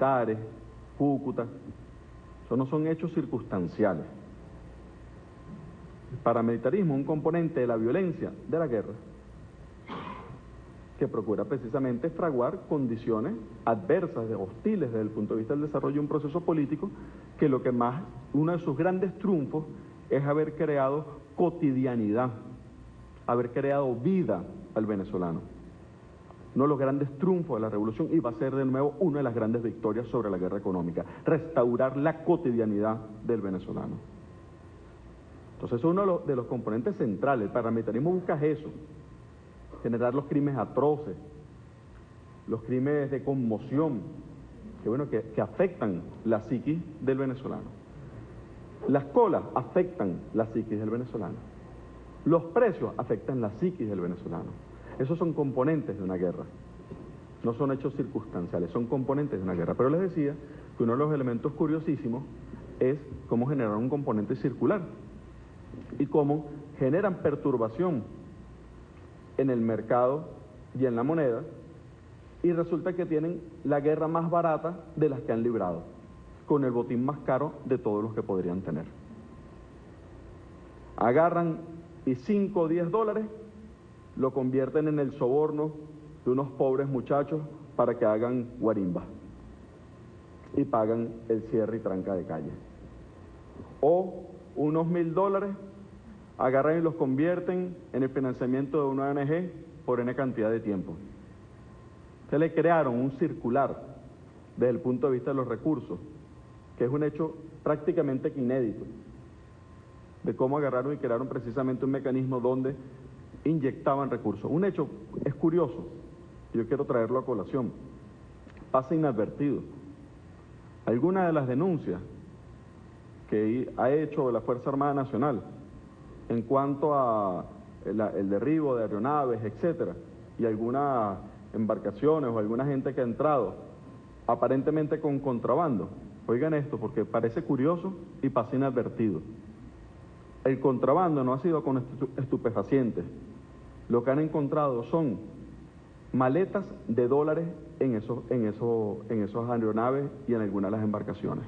paramilitares, Cúcuta. Eso no son hechos circunstanciales. El paramilitarismo es un componente de la violencia de la guerra que procura precisamente fraguar condiciones adversas, hostiles desde el punto de vista del desarrollo de un proceso político, que lo que más, uno de sus grandes triunfos es haber creado cotidianidad, haber creado vida al venezolano. Uno de los grandes triunfos de la revolución, y va a ser de nuevo una de las grandes victorias sobre la guerra económica, restaurar la cotidianidad del venezolano. Entonces es uno de los componentes centrales. El paramilitarismo busca eso, generar los crímenes atroces, los crímenes de conmoción, que afectan la psiquis del venezolano. Las colas afectan la psiquis del venezolano. Los precios afectan la psiquis del venezolano. Esos son componentes de una guerra. No son hechos circunstanciales, son componentes de una guerra. Pero les decía que uno de los elementos curiosísimos es cómo generar un componente circular y cómo generan perturbación en el mercado y en la moneda, y resulta que tienen la guerra más barata de las que han librado, con el botín más caro de todos los que podrían tener. Agarran y 5 o 10 dólares lo convierten en el soborno de unos pobres muchachos para que hagan guarimba y pagan el cierre y tranca de calle. O unos 1.000 dólares agarran y los convierten en el financiamiento de una ONG por N cantidad de tiempo. Se le crearon un circular desde el punto de vista de los recursos, que es un hecho prácticamente inédito, de cómo agarraron y crearon precisamente un mecanismo donde inyectaban recursos. Un hecho es curioso, yo quiero traerlo a colación, pasa inadvertido. Algunas de las denuncias que ha hecho la Fuerza Armada Nacional en cuanto a el derribo de aeronaves, etcétera, y algunas embarcaciones o alguna gente que ha entrado aparentemente con contrabando. Oigan esto, porque parece curioso y pasa inadvertido. El contrabando no ha sido con estupefacientes. Lo que han encontrado son maletas de dólares en esos aeronaves y en algunas de las embarcaciones.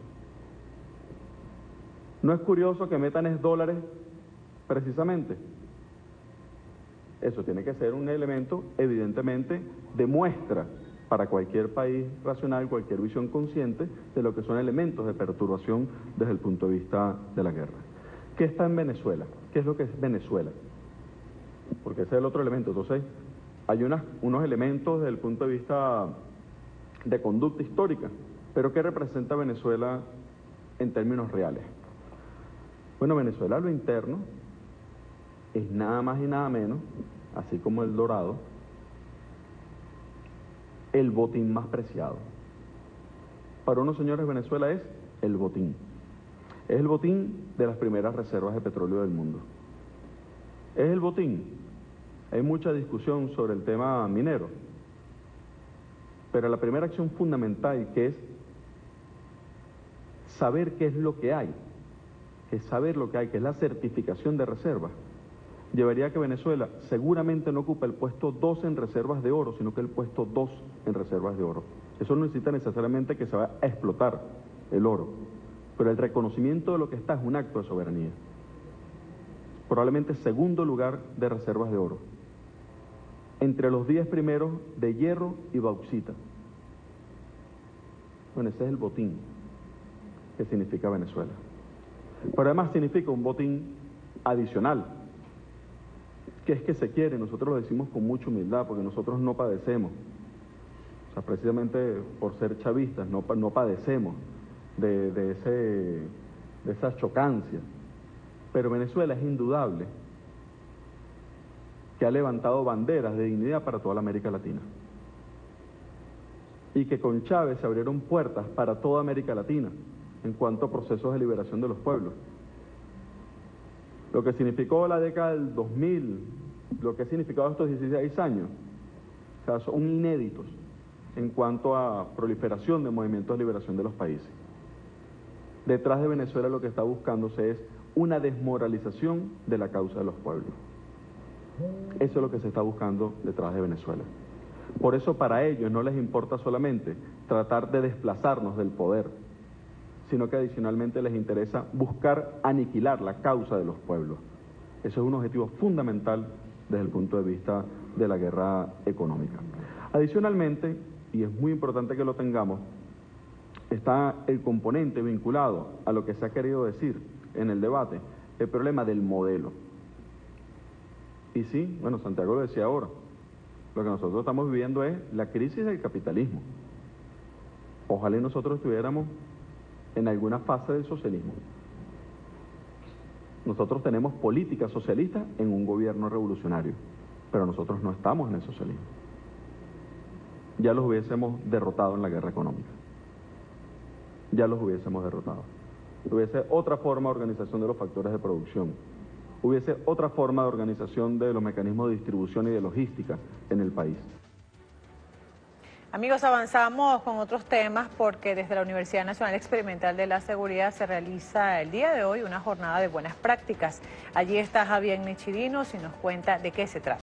¿No es curioso que metan esos dólares precisamente? Eso tiene que ser un elemento, evidentemente, de muestra para cualquier país racional, cualquier visión consciente de lo que son elementos de perturbación desde el punto de vista de la guerra. ¿Qué está en Venezuela? ¿Qué es lo que es Venezuela? Porque ese es el otro elemento. Entonces, hay unos elementos desde el punto de vista de conducta histórica, pero ¿qué representa Venezuela en términos reales? Bueno, Venezuela, lo interno, es nada más y nada menos, así como el dorado, el botín más preciado. Para unos señores, Venezuela es el botín. Es el botín de las primeras reservas de petróleo del mundo. Es el botín. Hay mucha discusión sobre el tema minero, pero la primera acción fundamental, que es saber qué es lo que hay, que es la certificación de reservas, llevaría a que Venezuela seguramente no ocupa el puesto 2 en reservas de oro, sino que el puesto 2 en reservas de oro. Eso no necesita necesariamente que se vaya a explotar el oro, pero el reconocimiento de lo que está es un acto de soberanía. Probablemente segundo lugar de reservas de oro, entre los 10 primeros de hierro y bauxita. Bueno, ese es el botín que significa Venezuela. Pero además significa un botín adicional, que es que se quiere, nosotros lo decimos con mucha humildad, porque nosotros no padecemos, o sea, precisamente por ser chavistas, no padecemos de esas chocancias, pero Venezuela es indudable que ha levantado banderas de dignidad para toda la América Latina, y que con Chávez se abrieron puertas para toda América Latina en cuanto a procesos de liberación de los pueblos. Lo que significó la década del 2000, lo que ha significado estos 16 años, o sea, son inéditos en cuanto a proliferación de movimientos de liberación de los países. Detrás de Venezuela lo que está buscándose es una desmoralización de la causa de los pueblos. Eso es lo que se está buscando detrás de Venezuela. Por eso para ellos no les importa solamente tratar de desplazarnos del poder, sino que adicionalmente les interesa buscar aniquilar la causa de los pueblos. Ese es un objetivo fundamental desde el punto de vista de la guerra económica. Adicionalmente, y es muy importante que lo tengamos, está el componente vinculado a lo que se ha querido decir en el debate, el problema del modelo. Y sí, bueno, Santiago lo decía ahora, lo que nosotros estamos viviendo es la crisis del capitalismo. Ojalá nosotros estuviéramos en alguna fase del socialismo. Nosotros tenemos políticas socialistas en un gobierno revolucionario, pero nosotros no estamos en el socialismo. Ya los hubiésemos derrotado en la guerra económica. Ya los hubiésemos derrotado. Hubiese otra forma de organización de los factores de producción. Hubiese otra forma de organización de los mecanismos de distribución y de logística en el país. Amigos, avanzamos con otros temas porque desde la Universidad Nacional Experimental de la Seguridad se realiza el día de hoy una jornada de buenas prácticas. Allí está Javier Nichirinos y nos cuenta de qué se trata.